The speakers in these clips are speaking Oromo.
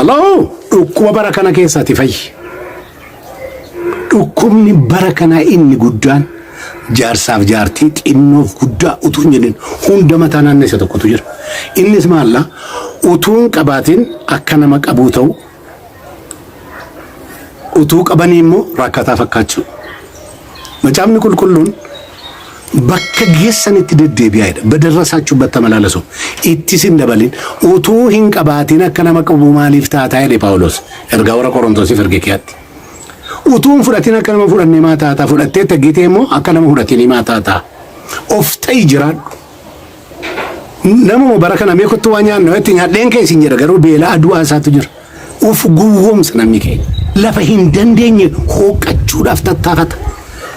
الله ركوب بركنا كيسة تفي ركوبني بركنا إني قدان جار ساف جارتي إنه قدا أتونجن هندما تانا نسيت كتوجر إني اسم الله أتون كباتين أكنا مكابوتو أتوك أبانيمو راكتا فكاتشو مجامني كلون bakka geessanitti deddeebi'aadha badarrasaachuu malalasu ittisin dabalin utuu hin qabaatin akka nama qabu maaliif taataa jedhe Paawulos ergaa warra Qorontosiif erge kiyatti utuun fudhatin akka nama fudhanne maa taataa fudhattee taggitee immoo akka nama fudhatin maa taataa of ta'i jiraadhu nama baraka namee kottu waan nyaannu itti nyaadheen keessin jedha garuu beela adu'aa isaatu jira of guwwoomsa namni kee lafa hin dandeenye hooqachuudhaaf tattaafata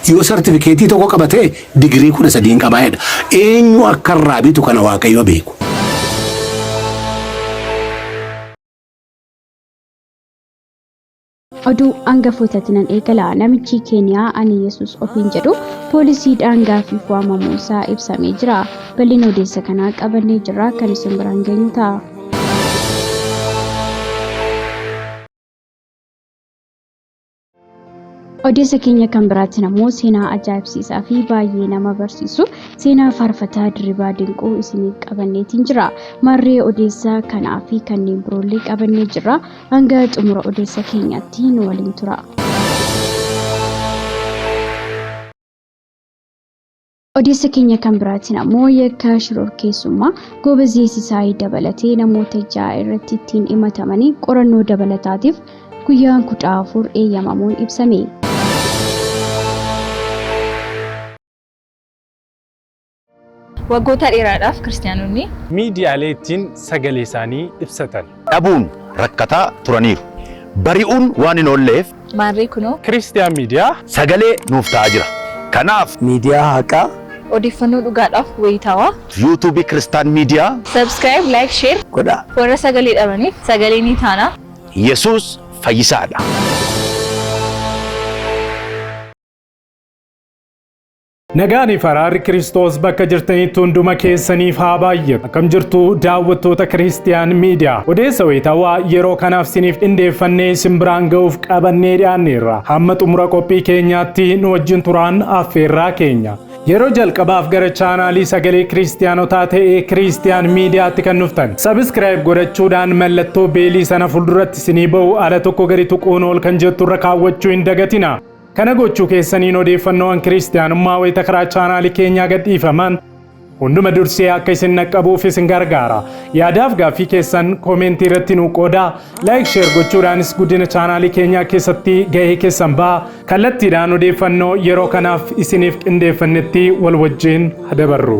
yoo certificate tokko qabatee degree kuna sadiin qabaayedha eenyu akka raabitu kana waaqayyo beeku Oduu angafootatiin eegala namichi Keeniyaa ani Yesuus ofiin jedhu poolisiidhaan gaaffii waamamuu isaa ibsamee jira. Bal'ina odeessa kanaa qabannee jira kan isin biraan geenyu ta'a. Odeessa keenya kan biraatti namoo seenaa ajaa'ibsiisaa fi baay'ee nama barsiisu seenaa faarfataa Dirribaa Dinquu isiniif qabanneetiin jira. Marree odeessa kanaa fi kanneen biroollee qabannee jira. Hanga xumura odeessa keenyaatti nu waliin tura. Odeessa keenya kan biraatti namoo yakka shororkeessummaa goobazii dabalatee namoota 6 irratti ittiin himatamanii qorannoo dabalataatiif guyyaan 14 eeyyamamuun ibsame. Waggoota dheeraadhaaf kiristaanonni miidiyaaleen sagalee isaanii ibsatan dhabuun rakkataa turaniiru. Bari'uun waan hin oolleef maarree kunoo Kiristiyaan miidiyaa sagalee nuuf ta'aa jira. Kanaaf miidiyaa haqaa odeeffannoo dhugaadhaaf wayitaawaa YouTube Kiristaan miidiyaa subscribe like share godha. warra sagalee dhabaniif sagalee ni taana. Yesuus fayyisaadha. Nagaani faraarri Kiristoos bakka jirtanitti hunduma keessaniif haa baay'atu. Akkam jirtu daawwattoota Kiristiyaan miidiyaa. Odeessa wayitaawaa yeroo kanaaf siniif qindeeffannee isin biraan ga'uuf qabannee dhiyaanneerra. Hamma xumura qophii keenyaatti nu wajjin turaan affeerraa keenya. Yeroo jalqabaaf gara chaanaalii sagalee Kiristiyaanotaa ta'ee Kiristiyaan miidiyaatti kan dhuftan subscribe godhachuudhaan mallattoo beelii sana fuulduratti isinii ba'u ala tokko gadi tuquun ol kan jettu irra kaawwachuu hin dagatina. Kana gochuu keessaniin odeeffannoowwan kiristiyaanummaa wayita karaa chaanaalii keenyaa gadhiifaman hunduma dursee akka isin naqqabuuf isin gargaara. Yaadaaf gaaffii keessan koomentii irratti nu qoodaa. Like share gochuudhaanis guddina chaanaalii keenyaa keessatti gahee keessan ba'a. Kallattiidhaan odeeffannoo yeroo kanaaf isiniif qindeeffannetti wal wajjin hadabarru.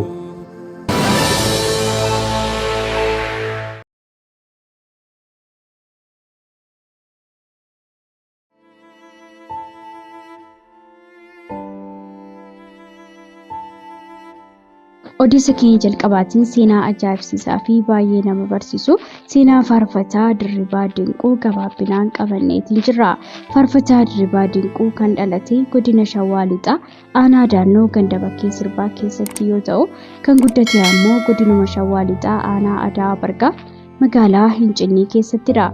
Odeessa keenya jalqabaatiin seenaa ajaa'ibsiisaa fi baay'ee nama barsiisu seenaa faarfataa Dirribaa Dinquu gabaabinaan qabanneetiin jirra. Faarfataa Dirribaa Dinquu kan dhalate godina Shawaa Lixaa aanaa Daannoo ganda bakkee sirbaa keessatti yoo ta'u kan guddate ammoo godinuma Shawaa Lixaa aanaa Adaa Bargaa magaalaa Hincinnii keessattidha.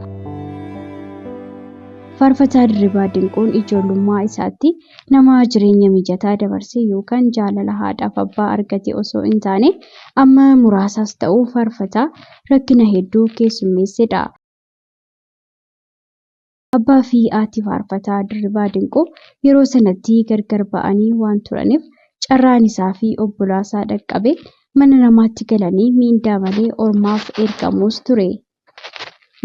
Faarfataa Dirribaa Dinquun ijoollummaa isaatti nama jireenya mijataa dabarsee yookaan jaalala haadhaaf abbaa argate osoo hin taane amma muraasaas ta'uu faarfataa rakkina hedduu keessummeessedha. Abbaa fi haati faarfataa Dirribaa Dinquu yeroo sanatti gargar ba'anii waan turaniif carraan isaa fi obbolaasaa dhaqqabe mana namaatti galanii miindaa malee ormaaf ergamuus ture.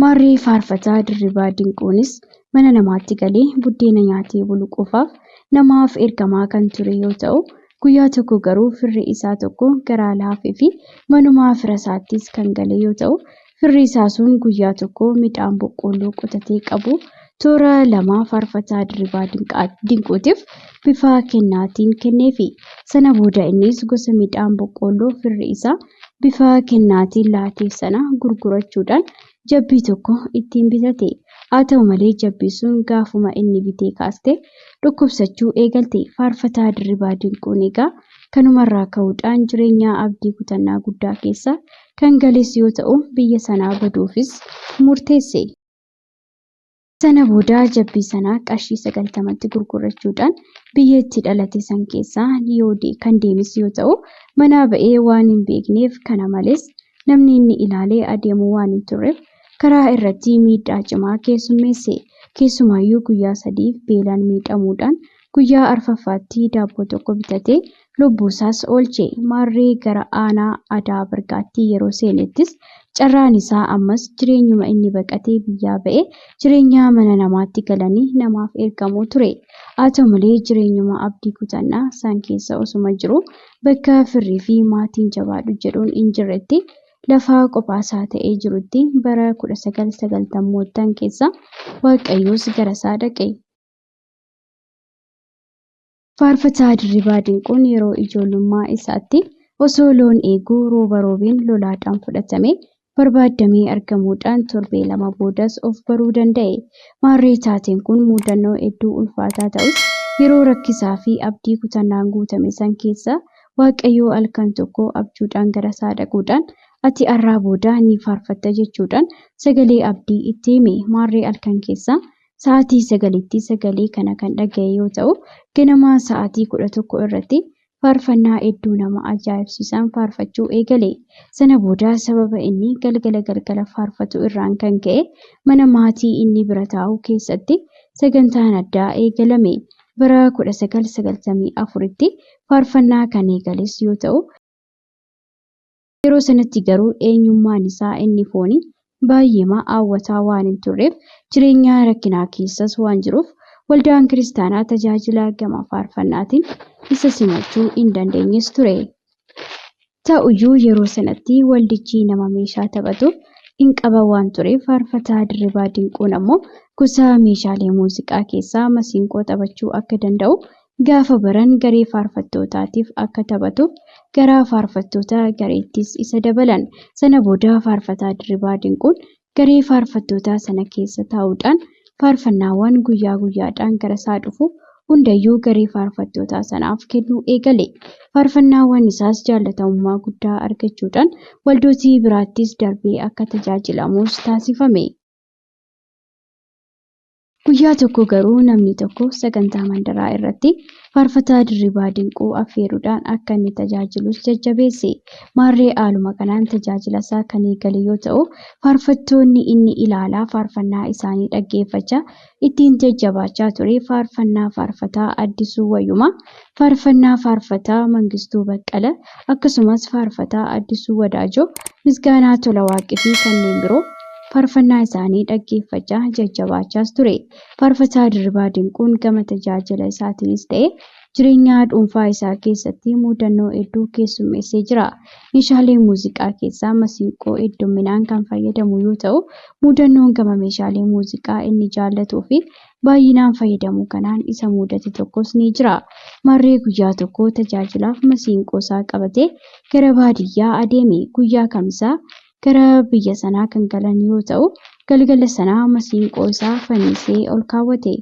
Maarree faarfataa Dirribaa Dinquunis mana namaatti galee buddeena nyaatee bulu qofaaf namaaf ergamaa kan ture yoo ta'u guyyaa tokko garuu firri isaa tokko garaa laafee fi manumaa fira isaattis kan gale yoo ta'u firri isaa sun guyyaa tokko midhaan boqqolloo qotatee qabu toora 2 faarfataa Dirribaa Dinquutiif bifa kennaatiin kenneefi sana booda innis gosa midhaan boqqolloo firri isaa bifa kennaatiin laateef sana gurgurachuudhaan jabbii tokko ittiin bitate. Haa ta'u malee jabbii sun gaafuma inni bitee kaastee dhukkubsachuu eegalte. Faarfataa Dirribaa Dinquun egaa kanumarraa ka'uudhaan jireenya abdii kutannaa guddaa keessa kan gales yoo ta'u biyya sanaa baduufis murteesse. Sana booda jabbii sanaa qarshii 90tti gurgurachuudhaan biyya itti dhalate san keessaa kan deemes yoo ta'u, manaa ba'ee waan hin beekneef kana malees namni inni ilaalee adeemu waan hin turreef karaa irratti miidhaa cimaa keessummeesse. Keessumaayyuu guyyaa 3 beelaan miidhamuudhaan guyyaa arfaffaatti daabboo tokko bitatee lubbuusaas oolche. Maarree gara aanaa Adaa Birgaatti yeroo seenettis carraan isaa ammas jireenyuma inni baqatee biyyaa ba'e jireenya mana namaatti galanii namaaf ergamuu ture. Haa ta'u malee jireenyuma abdii kutannaa san keessa osuma jiru bakka firrii fi maatiin jabaadhu jedhuun hin jirretti lafa qophaasaa ta'ee jirutti bara 1990 keessa Waaqayyoos garasaa dhaqe. Faarfataa Dirribaa Dinquun yeroo ijoollummaa isaatti osoo loon eeguu rooba roobeen lolaadhaan fudhatame barbaadamee argamuudhaan torbee 2 boodas of baruu danda'e. Maarree taateen kun mudannoo hedduu ulfaataa ta'us yeroo rakkisaa fi abdii kutannaan guutame san keessa Waaqayyoo halkan tokko abjuudhaan garasaa dhaquudhaan ati har'aa booda ni faarfatta jechuudhaan sagalee abdii itti hime. Maarree halkan keessa sa'aatii 9tti sagalee kana kan dhaga'e yoo ta'u, ganama sa'aatii 11 irratti faarfannaa hedduu nama ajaa'ibsiisan faarfachuu eegale. Sana booda sababa inni galgala faarfatu irraan kan ka'e mana maatii inni bira taa'u keessatti sagantaan addaa eegalame. Bara 1994tti faarfannaa kan eegales yoo ta'u, yeroo sanatti garuu eenyummaan isaa inni foonii baay'ee hawwataa waan hin turreef jireenya rakkinaa keessas waan jiruuf waldaan kiristaanaa tajaajila gama faarfannaatiin isa simachuu hin dandeenyes ture. Ta'uyyuu yeroo sanatti waldichi nama meeshaa taphatu hin qaban waan tureef faarfataa Dirribaa Dinquun ammoo gosa meeshaalee muuziqaa keessaa masiinqoo taphachuu akka danda'u gaafa baran garee faarfattootaatiif akka taphatuuf gara faarfattoota gareettis isa dabalan. Sana booda faarfataa Dirribaa Dinquun garee faarfattootaa sana keessa taa'uudhaan faarfannaawwan guyyaa guyyaadhaan garasaa dhufu hundayyuu garee faarfattootaa sanaaf kennuu eegale. Faarfannaawwan isaas jaalatamummaa guddaa argachuudhaan waldootii biraattis darbee akka tajaajilamus taasifame. Guyyaa tokko garuu namni tokko sagantaa mandaraa irratti faarfataa Dirribaa Dinquu affeeruudhaan akka inni tajaajilus jajjabeesse. Maarree haaluma kanaan tajaajila isaa kan eegale yoo ta'u, faarfattoonni inni ilaalaa faarfannaa isaanii dhaggeeffachaa ittiin jajjabaachaa ture faarfannaa faarfataa Addisuu Wayyumaa, faarfannaa faarfataa Mangistuu Baqqala, akkasumas faarfataa Addisuu Wadaajoo, Misgaanaa Tolawaaqii fi kanneen biroo faarfannaa isaanii dhaggeeffachaa jajjabaachaas ture. Faarfataa Dirribaa Dinquun gama tajaajila isaatiinis ta'e jireenya dhuunfaa isaa keessatti mudannoo hedduu keessummeessee jira. Meeshaalee muuziqaa keessaa masiinqoo hedduminaan kan fayyadamu yoo ta'u, mudannoon gama meeshaalee muuziqaa inni jaallatuu fi baay'inaan fayyadamu kanaan isa mudate tokkos ni jira. Maarree guyyaa tokko tajaajilaaf masiinqoo isaa qabatee gara baadiyyaa adeeme. Guyyaa kamisaa gara biyya sanaa kan galan yoo ta'u, galgala sanaa masiinqoo isaa fannisee ol kaawwate.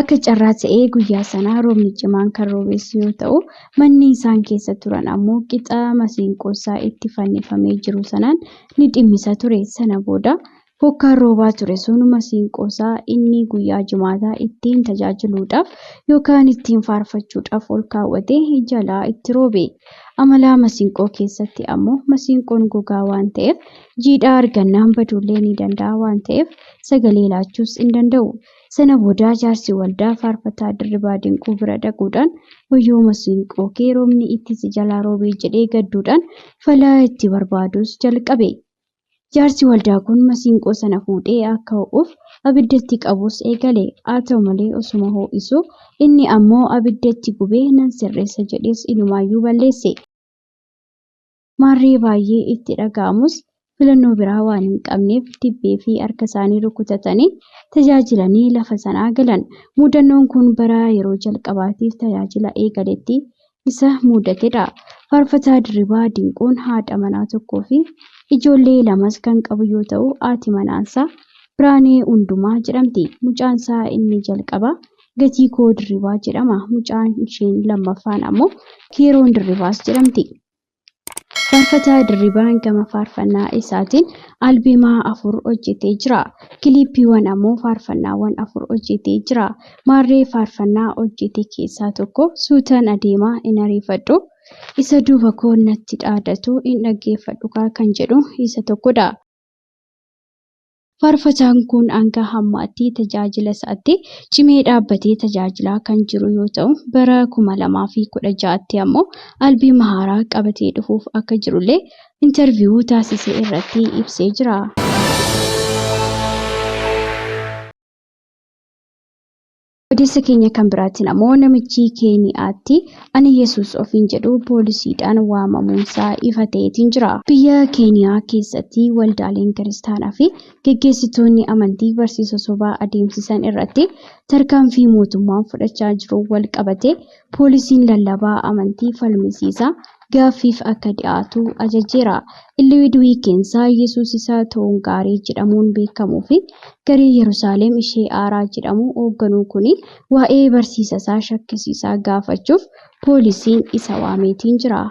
Akka carraa ta'ee guyyaa sanaa roobni cimaan kan roobees yoo ta'u, manni isaan keessa turan ammoo qixa masiinqoo isaa itti fannifamee jiru sanaan ni dhimmisa ture. Sana booda bokkaan roobaa ture sun masiinqoo isaa inni guyyaa jimaataa ittiin tajaajiluudhaaf yookaan ittiin faarfachuudhaaf ol kaawwatee jalaa itti roobe. Amala masiinqoo keessatti ammoo masiinqoon gogaa waan ta'eef jiidhaa argannaan baduullee ni danda'a waan ta'eef sagalee laachuus hin danda'u. Sana booda jaarsi waldaa faarfataa Dirribaa Dinquu bira dhaquudhaan wayyoo masiinqoo kee roobni itti si jalaa roobee jedhee gadduudhaan falaa itti barbaadus jalqabe. Jaarsi waldaa kun masiinqoo sana fuudhee akka ho'uuf abiddatti qabus eegale. Haa ta'u malee osuma ho'isu inni ammoo abiddatti gubee nan sirreessa jedhees inumaayyuu balleesse. Maarree baay'ee itti dhaga'amus filannoo biraa waan hin qabneef dibbee fi harka isaanii rukutatanii tajaajilanii lafa sanaa galan. Mudannoon kun bara yeroo jalqabaatiif tajaajila eegaletti isa mudatedha. Faarfataa Dirribaa Dinquun haadha manaa tokkoo fi ijoollee 2 kan qabu yoo ta'u, haati manaansaa Biraanee Hundumaa jedhamti. Mucaansaa inni jalqabaa Gatiikoo Dirribaa jedhama. Mucaan isheen lammaffaan ammoo Keeroon Dirribaas jedhamti. Faarfataa Dirribaan gama faarfannaa isaatiin albeemaa 4 hojjetee jira. Kiliippiiwwan ammoo faarfannaawwan 4 hojjetee jira. Maarree faarfannaa hojjete keessaa tokko suutaan adeemaa hin ariifadhu. Isa duuba koo natti dhaadatu hin dhaggeeffadhu kan jedhu isa tokkodha. Faarfataan kun hanga hammaatti tajaajila isaatti cimee dhaabbatee tajaajilaa kan jiru yoo ta'u, bara 2016tti ammoo albeema haaraa qabatee dhufuuf akka jirullee intarviiyuu taasisee irratti ibsee jira. Odeessa keenya kan biraatiin ammoo namichi Keeniyaatti ani Yesuus ofiin jedhu poolisiidhaan waamamuunsaa ifa ta'eetiin jira. Biyya Keeniyaa keessatti waldaaleen kiristaanaa fi geggeessitoonni amantii barsiisa sobaa adeemsisan irratti tarkaanfii mootummaan fudhachaa jiru wal qabatee poolisiin lallabaa amantii falmisiisaa gaaffiif akka dhiyaatu ajajeera. Illiidwii keensaa Yesuus isaa ta'uun gaarii jedhamuun beekamuu fi garee Yerusaalem ishee aaraa jedhamu hoogganuu kuni waa'ee barsiisa isaa shakkisiisaa gaafachuuf poolisiin isa waameetiin jira.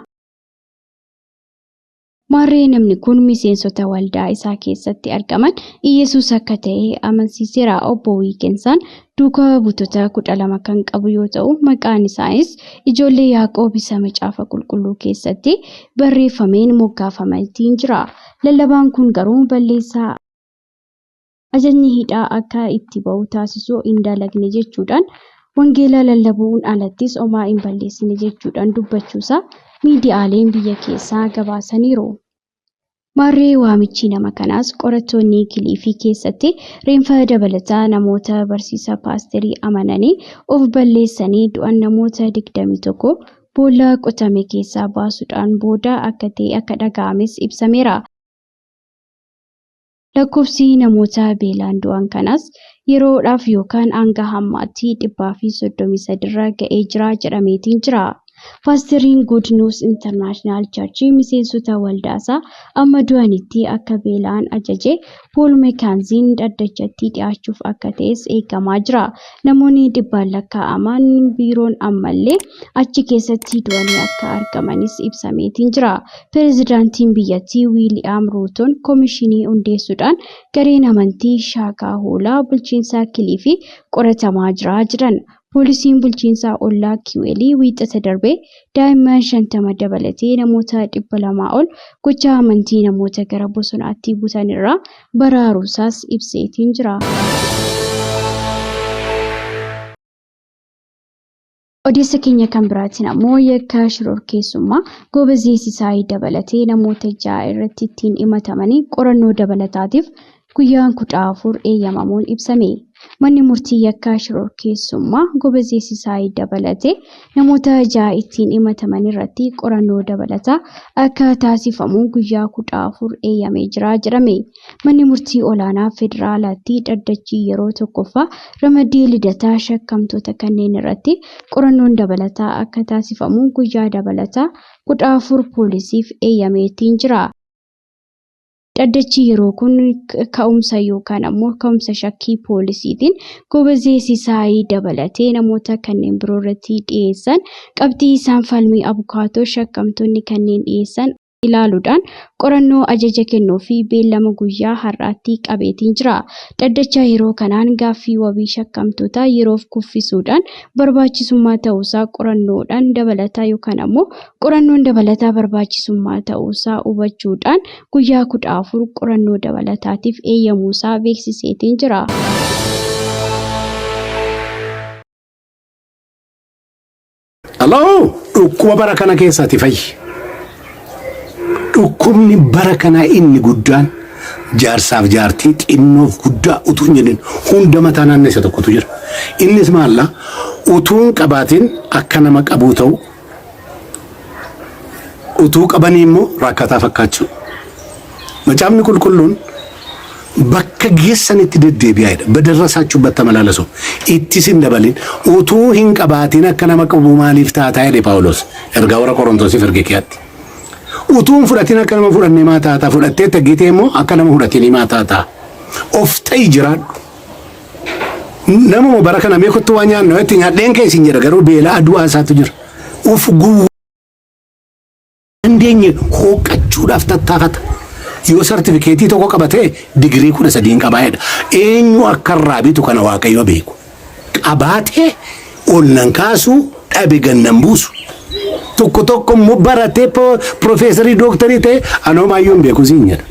Maarree namni kun miseensota waldaa isaa keessatti argaman Yesuus akka ta'e amansiiseera. Obbo Wiikensaan duukaa buutota 12 kan qabu yoo ta'u, maqaan isaas ijoollee Yaaqoob isa macaafa qulqulluu keessatti barreeffameen moggaafameetiin jira. Lallabaan kun garuu balleessaa ajajni hidhaa akka itti ba'u taasisuu hin dalagne jechuudhaan wangeela lallabuun alattis homaa hin balleessine jechuudhaan dubbachuusaa miidiyaaleen biyya keessaa gabaasaniiru. Maarree waamichi nama kanaas qorattoonni Kiliifii keessatti reenfa dabalataa namoota barsiisa paasterii amananii of balleessanii du'an namoota 21 boolla qotame keessaa baasuudhaan booda akka ta'e akka dhaga'ames ibsameera. Lakkoofsi namoota beelaan du'an kanaas yeroodhaaf yookaan hanga hammaatti 133 irra ga'ee jira jedhameetiin jira. Paasteriin Good News International Church miseensota waldaasaa amma du'anitti akka beelaan ajaje Pool Meekaanziin dhaddachatti dhiyaachuuf akka ta'es eegamaa jira. Namoonni dhibbaan lakkaa'aman biiroon ammallee achi keessatti du'anii akka argamanis ibsameetiin jira. Pireezidaantiin biyyattii Wiiliyaam Ruutoon koomishinii hundeessuudhaan gareen amantii shaakaa hoolaa bulchiinsa Kiliifii qoratamaa jira jedhan. Poolisiin bulchiinsaa ollaa Kiweelii wiixata darbee daa'imman 50 dabalatee namoota 200 ol gochaa amantii namoota gara bosonaatti buusan irraa baraaruusaas ibseetiin jira. Odeessa keenya kan biraatiin ammoo yakka shororkeessummaa goobazee dabalatee namoota 6 irratti ittiin himatamanii qorannoo dabalataatiif guyyaan 14 eeyyamamuun ibsame. Manni murtii yakka shororkeessummaa goobazee dabalatee namoota 6 ittiin himataman irratti qorannoo dabalataa akka taasifamu guyyaa 14 eeyyamee jira jedhame. Manni murtii olaanaa federaalaatti dhaddachi yeroo tokkoffaa ramaddii lidataa shakkamtoota kanneen irratti qorannoon dabalataa akka taasifamu guyyaa dabalataa 14 poolisiif eeyyameetiin jira. Dhaddachi yeroo kun ka'umsa yookaan ammoo ka'umsa shakkii poolisiitiin goobazee dabalatee namoota kanneen biroo irratti dhiyeessan qabxii isaan falmii abukaatoo shakkamtoonni kanneen dhiyeessan ilaaluudhaan qorannoo ajaja kennuu fi beellama guyyaa har'aatti qabeetiin jira. Dhaddacha yeroo kanaan gaaffii wabii shakkamtoota yeroof kuffisuudhaan barbaachisummaa ta'uusaa qorannoodhaan dabalataa yookaan ammoo qorannoon dabalataa barbaachisummaa ta'uusaa hubachuudhaan guyyaa 14 qorannoo dabalataatiif eeyyamuusaa beeksiseetiin jira. Aloo, dhukkuba bara kana keessaati fayyi. Dhukkubni bara kanaa inni guddaan jaarsaaf jaartii xinnoof guddaa utuu hin jedhin hunda mataa naannessa tokkotu jira. Innis maalla utuun qabaatiin akka nama qabuu ta'u utuu qabanii immoo rakkataa fakkaachuu. Macaafni qulqulluun bakka geessanitti deddeebi'aadha. Badarrasaachuu ተመላለሱ ittisin dabalin utuu hin qabaatiin akka nama qabu maaliif taataa jedhe Paawulos ergaa warra Qorontosiif erge kiyaatti. Utuun fudhatiin akka nama fudhannee maataataa fudhattee tagitee immoo akka nama fudhatiin maataataa of ta'i jiraadhu. Namuma bara kana meeqottu waan nyaannu itti nyaadheen keessin jira garuu beela aduu isaatu jira. Uf guu Andeenye hooqachuudhaaf tattaafata. Yoo sartifikeetii tokko qabatee digirii 13 qabaayedha. Eenyu akka irraa bitu kana Waaqayyo beeku. Qabaatee olnan kaasu dhabe gannan buusu. Tokko immoo baratee profeesarii dooktarii ta'e anoomayyuun beeku siin jedha.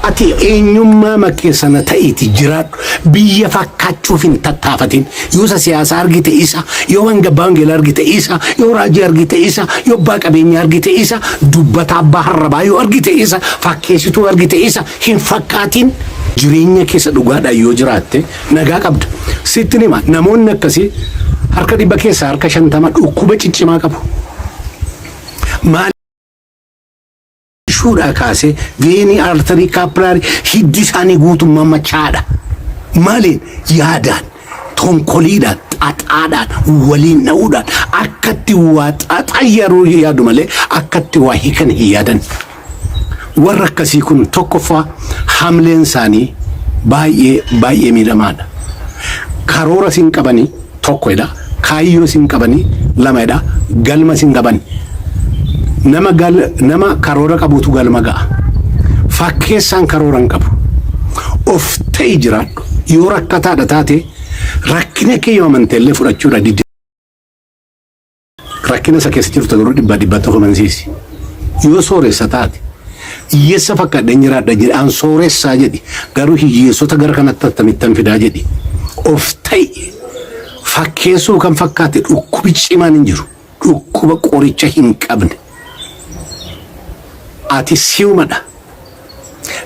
Ati eenyummaa makkeessana ta'eeti jiraadhu. Biyya fakkaachuuf hin tattaafatin. Yoo siyaasa argite isa, yoo hanga baangela argite isa, yoo raajii argite isa, yoo abbaa qabeenya argite isa, dubbata abbaa harrabaa yoo argite isa, fakkeessituu argite isa, hin fakkaatin. Jireenya keessa dhugaadhaan yoo jiraatte nagaa qabda. Sitti nima namoonni akkasii harka 100 keessaa harka 50 dhukkuba ciccimaa qabu. Shuudha kaasee veeni arterii kaapilarii hiddi isaanii guutummaa machaadha. Maaliin yaadaan tonkoliidhaan xaxaadhaan waliin dha'uudhaan akkatti waa xaxayyaruu yaadu malee akkatti waa hiikan hin yaadan. Warra akkasii kun tokkoffaa hamleen isaanii baay'ee miidhamaadha. Karoora sin qabanii tokkodha. Kaayyoo sin qabanii lamadha. Galma sin qabanii. Nama karoora qabuutu galma ga'a. Fakkeessaan karoora hin qabu. Of ta'e jiraadhu. Yoo rakkataadha taate rakkina kee yoo amanteellee fudhachuudha didi. Rakkina isa keessa jirtu garuu dhibbatti of amansiisi. Yoo sooressa taate hiyyeessa fakkaadheen jiraadha jedhi an sooressaa jedhi garuu hiyyeessota gara kanatti attamittan fidaa jedhi. Of ta'e fakkeessuu kan fakkaate dhukkubi cimaan hin jiru. Dhukkuba qoricha hin qabne. Ati siumadha.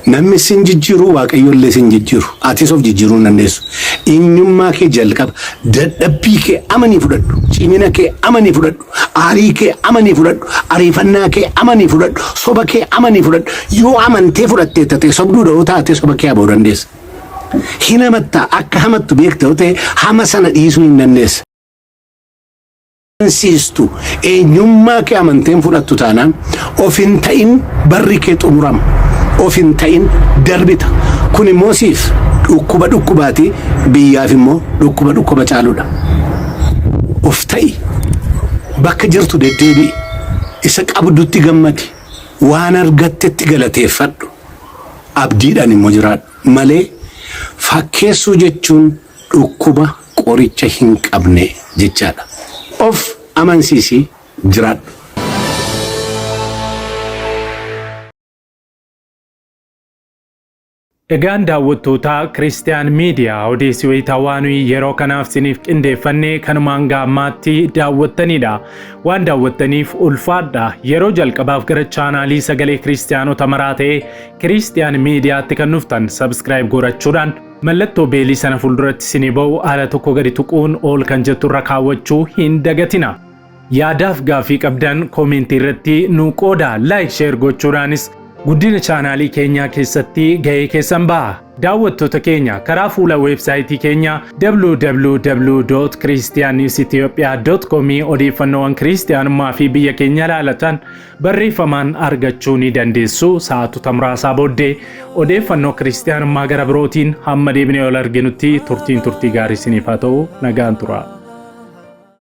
Namni sin jijjiiru Waaqayyollee sin jijjiiru. Atis of jijjiiruu hin dandeessu. Eenyummaa kee jalqaba. Dadhabbii kee amanii fudhadhu. Cimina kee amanii fudhadhu. Aarii kee amanii fudhadhu. Ariifannaa kee amanii fudhadhu. Soba kee amanii fudhadhu. Yoo amantee fudhattee taate sobduudha yoo taate soba kee aboo dandeessa. Hin amattaa akka hamattu beekta yoo ta'e hama sana dhiisuu hin dandeessa. Insistu eenyummaa kee amanteen fudhattu taanaan of hin ta'in barri kee xumurama. Of hin ta'in darbita. Kun immoo siif dhukkubaati biyyaaf immoo dhukkuba caaluudha. Of ta'i bakka jirtu deddeebi'i. Isa qabdutti gammadi. Waan argattetti galateeffadhu. Abdiidhaan immoo jiraadhu. Malee fakkeessuu jechuun dhukkuba qoricha hin qabne jechaadha. Of amansiisii jiraadhu. Egaan daawwattoota Kiristiyaan Miidiyaa odeessii wayitaawwan yeroo kanaaf siniif qindeeffannee kanumaan gaammaatti daawwattanidha. Waan daawwattaniif ulfaadha. Yeroo jalqabaaf gara chaanaalii Sagalee Kiristiyaanota maraa ta'e Kiristiyaan Miidiyaatti kan dhuftan subscribe gochuudhaan mallattoo beelii sana fuulduratti sinii ba'u haala tokko gadi tuquun ol kan jettu irra kaawwachuu hin dagatina. Yaadaaf gaafii qabdan koomentii irratti nu qooda like share gochuudhaanis guddina chaanaalii keenyaa keessatti gahee keessan ba'a. Daawwattoota keenya karaa fuula weebsaayitii keenya www.christiannewsethiopia.com odeeffannoowwan kiristiyaanummaa fi biyya keenya ilaalatan barreeffamaan argachuu ni dandeessu. Sa'aatota muraasaa booddee odeeffannoo kiristiyaanummaa gara birootiin hamma deebinee ol arginutti turtii gaarii isiniif haa ta'u. Nagaan tura.